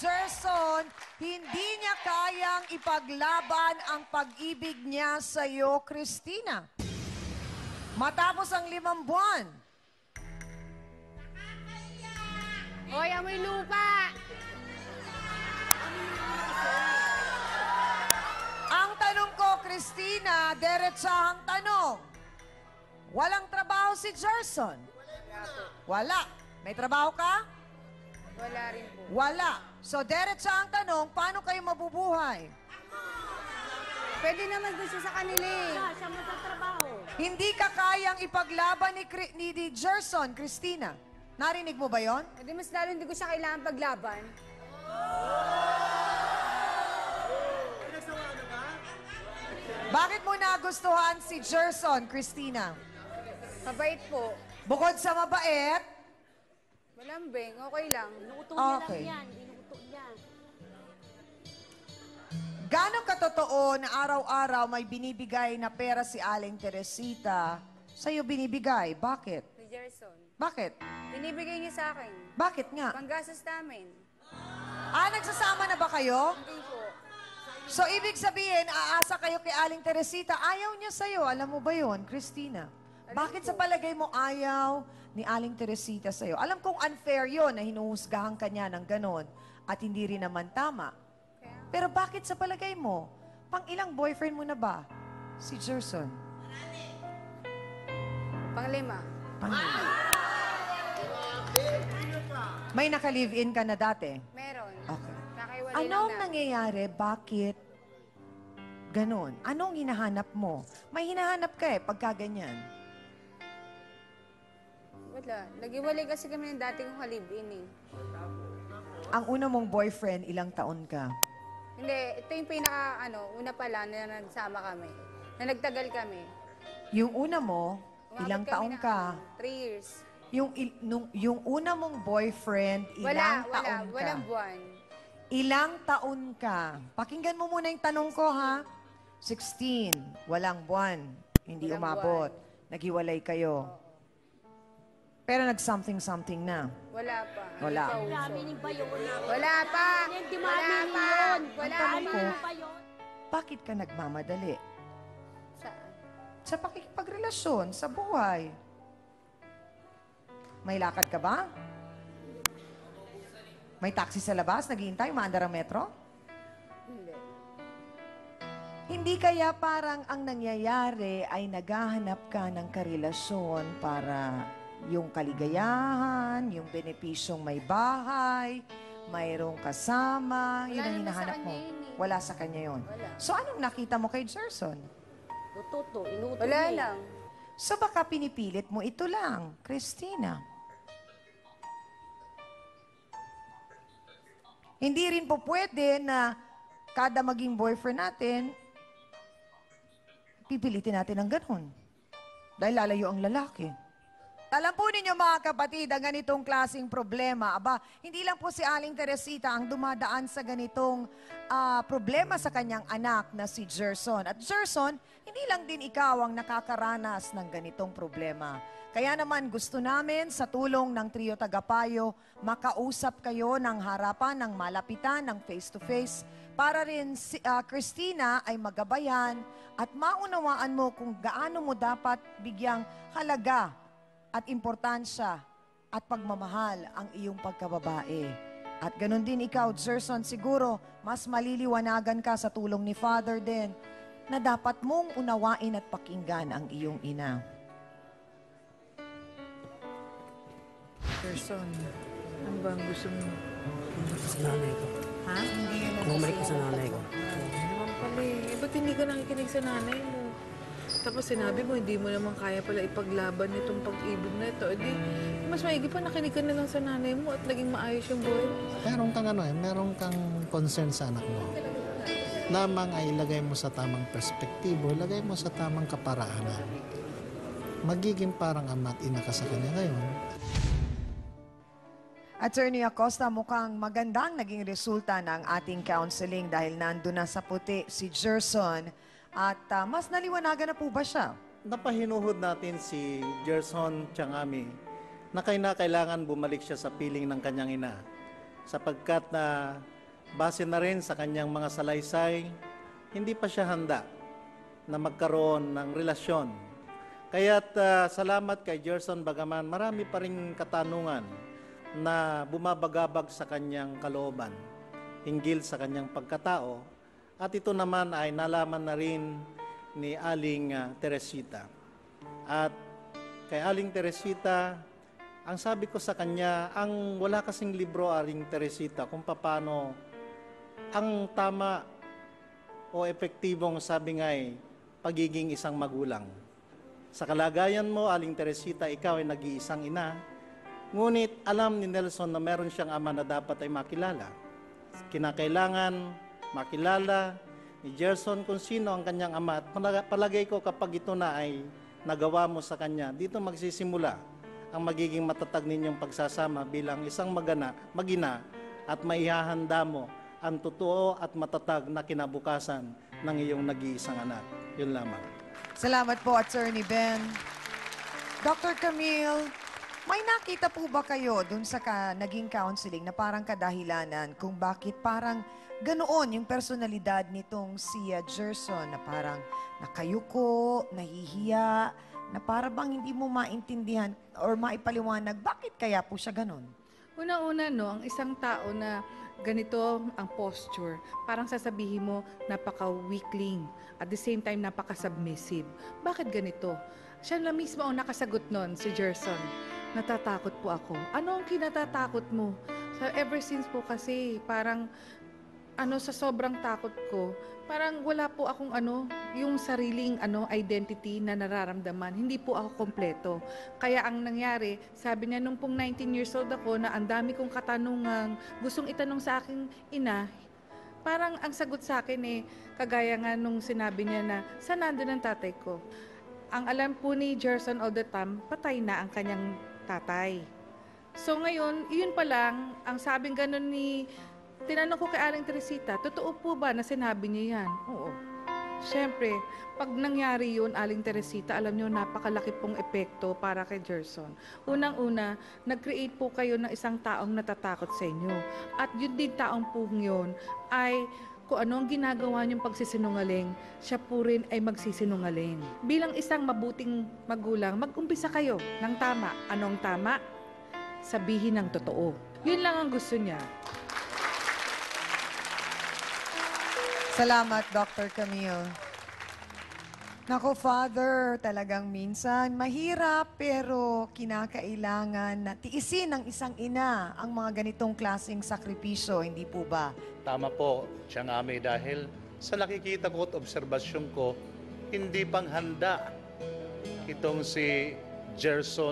Gerson, hindi niya kayang ipaglaban ang pag-ibig niya sa iyo, Christina. Matapos ang 5 buwan, Hoy, amoy lupa! ang tanong ko, Christina, diretsahang tanong. Walang trabaho si Gerson? Wala. May trabaho ka? Wala rin po. Wala. So, diretsahang tanong, paano kayo mabubuhay? Pwede naman doon siya sa kanila eh. Siya magtatrabaho. Hindi ka kayang ipaglaban ni Gerson, Christina. Narinig mo ba yon? Hindi mas lalo hindi ko siya kailangan paglaban. Bakit mo nagustuhan si Gerson, Christina? Mabait po. Bukod sa mabait, Malambing, okay lang. Inuuto niya Okay. lang yan. Inuuto niya. gano'ng katotoo na araw-araw may binibigay na pera si Aling Teresita sa'yo binibigay? Bakit? Ni Gerson. Bakit? Binibigay niya sa akin. Bakit nga? Panggastos namin. Nagsasama na ba kayo? Hindi po. So, ibig sabihin, aasa kayo kay Aling Teresita, ayaw niya sa'yo. Alam mo ba yon, Christina? Bakit sa palagay mo ayaw ni Aling Teresita sa'yo? Alam kong unfair yon na hinuhusgahan ka niya ng ganon at hindi rin naman tama. Kaya, Pero bakit sa palagay mo, pang ilang boyfriend mo na ba si Gerson? panglima. May naka-live-in ka na dati? Meron. Okay. Nakaiwalay Anong lang na. nangyayari? Bakit ganon? Anong hinahanap mo? May hinahanap ka pagka ganyan. Wala. Nag-iwalay kasi kami ng dati kong halibin eh. Ang una mong boyfriend, ilang taon ka? Hindi, ito yung una pala na nagsama kami. Na nagtagal kami. Yung una mo, Umabot ilang kami taon ng, ka? 3 years. Yung una mong boyfriend, ilang taon ka? Walang buwan. Ilang taon ka? Pakinggan mo muna yung tanong ko, ha? 16, walang buwan, hindi Walang umabot. Naghiwalay kayo. Pero nag-something-something na. Wala pa. Wala. Hindi pa uso. Daming ba yun? Wala pa. Hindi Wala maminin pa. yun. Wala Ang tanong pa. ko, Ano ba yun? bakit ka nagmamadali? Saan? Sa pakikipagrelasyon, sa buhay. May lakad ka ba? May taxi sa labas, naghihintay, umaandar ang metro? Hindi. Hindi kaya parang ang nangyayari ay naghahanap ka ng karelasyon para yung kaligayahan, yung benepisyong may bahay, mayroong kasama, yun Wala ang naman sa hinahanap mo. kanya yun eh. Wala sa kanya yun. Wala. So anong nakita mo kay Gerson? Tututo, inuuto Wala niya. lang. So baka pinipilit mo ito lang, Christina. Hindi rin po pwede na kada maging boyfriend natin, pipilitin natin ng ganun. Dahil lalayo ang lalaki. Alam po ninyo mga kapatid, ang ganitong klaseng problema, hindi lang po si Aling Teresita ang dumadaan sa ganitong problema sa kanyang anak na si Gerson. At Gerson, hindi lang din ikaw ang nakakaranas ng ganitong problema. Kaya naman gusto namin sa tulong ng Trio Tagapayo, makausap kayo ng harapan, ng malapitan, ng face-to-face, para rin si Christina ay magabayan at maunawaan mo kung gaano mo dapat bigyang halaga at importansya at pagmamahal ang iyong pagkababae. At ganun din ikaw, Gerson, siguro mas maliliwanagan ka sa tulong ni Father din na dapat mong unawain at pakinggan ang iyong ina. Gerson, ano ba ang gusto mo? Bumalik sa nanay ko. Ha? Bumalik ka sa nanay ko. Hindi naman pala eh. Ba't hindi ka nakikinig sa nanay mo? Tapos sinabi mo, hindi mo naman kaya pala ipaglaban nitong pag-ibig na ito. Edi, mas maigi pa nakinig ka na lang sa nanay mo at naging maayos yung buhay mo. Meron kang concern sa anak mo. Lamang ay ilagay mo sa tamang perspektibo, ilagay mo sa tamang kaparaanan. Magiging parang ama at ina ka sa kanya ngayon. Attorney Acosta, mukhang magandang naging resulta ng ating counseling dahil nandun na sa puti si Gerson at mas naliwanagan na po ba siya? Napahinuhod natin si Gerson Tiangami na kailangan bumalik siya sa piling ng kanyang ina sapagkat na base na rin sa kanyang mga salaysay, hindi pa siya handa na magkaroon ng relasyon. Kaya't salamat kay Gerson, bagaman marami pa ring katanungan na bumabagabag sa kanyang kalooban hinggil sa kanyang pagkatao, at ito naman ay nalaman na rin ni Aling Teresita. At kay Aling Teresita, ang sabi ko sa kanya, ang wala kasing libro, Aling Teresita, kung paano ang tama o epektibong, sabi nga ay, pagiging isang magulang. Sa kalagayan mo, Aling Teresita, ikaw ay nag-iisang ina, ngunit alam ni Nelson na meron siyang ama na dapat ay makilala. Kinakailangan makilala ni Gerson kung sino ang kanyang ama, at palagay ko kapag ito na ay nagawa mo sa kanya, dito magsisimula ang magiging matatag ninyong pagsasama bilang isang magina at maihahanda mo ang totoo at matatag na kinabukasan ng iyong nag-iisang anak. Yun lamang. Salamat po, Attorney Ben. Dr. Camille, may nakita po ba kayo dun sa naging counseling na parang kadahilanan kung bakit parang ganoon yung personalidad nitong si Gerson, na parang nakayuko, nahihiya, na para bang hindi mo maintindihan or maipaliwanag bakit kaya po siya ganon? Una-una, no, ang isang tao na ganito ang posture, parang sasabihin mo, napaka-weakling. At the same time, napaka-submissive. Bakit ganito? Siya na mismo ang nakasagot nun, si Gerson. Natatakot po ako. Ano ang kinatatakot mo? Ever since po kasi, parang, sa sobrang takot ko, parang wala po akong yung sariling identity na nararamdaman. Hindi po ako kompleto. Kaya ang nangyari, sabi niya nung pong 19 years old ako na ang dami kong katanungang gustong itanong sa aking ina, parang ang sagot sa akin kagaya nga nung sinabi niya na, saan nandun ang tatay ko? Ang alam po ni Gerson all the time, patay na ang kanyang tatay. So ngayon, yun pa lang, ang sabing ganun tinanong ko kay Aling Teresita, totoo po ba na sinabi niya yan? Oo. Siyempre, pag nangyari yun, Aling Teresita, alam niyo, napakalaki pong epekto para kay Gerson. Unang-una, nag-create po kayo ng isang taong natatakot sa inyo. At yun din taong po yun ay kung ano ang ginagawa niyong pagsisinungaling, siya po rin ay magsisinungaling. Bilang isang mabuting magulang, mag-umpisa kayo ng tama. Anong tama? Sabihin ng totoo. Yun lang ang gusto niya. Salamat, Dr. Camille. Nako, Father, talagang minsan mahirap pero kinakailangan na tiisin ng isang ina ang mga ganitong klaseng sakripisyo, hindi po ba? Tama po, Tiyang Ami, dahil sa nakikita ko at obserbasyon ko, hindi pang handa itong si Gerson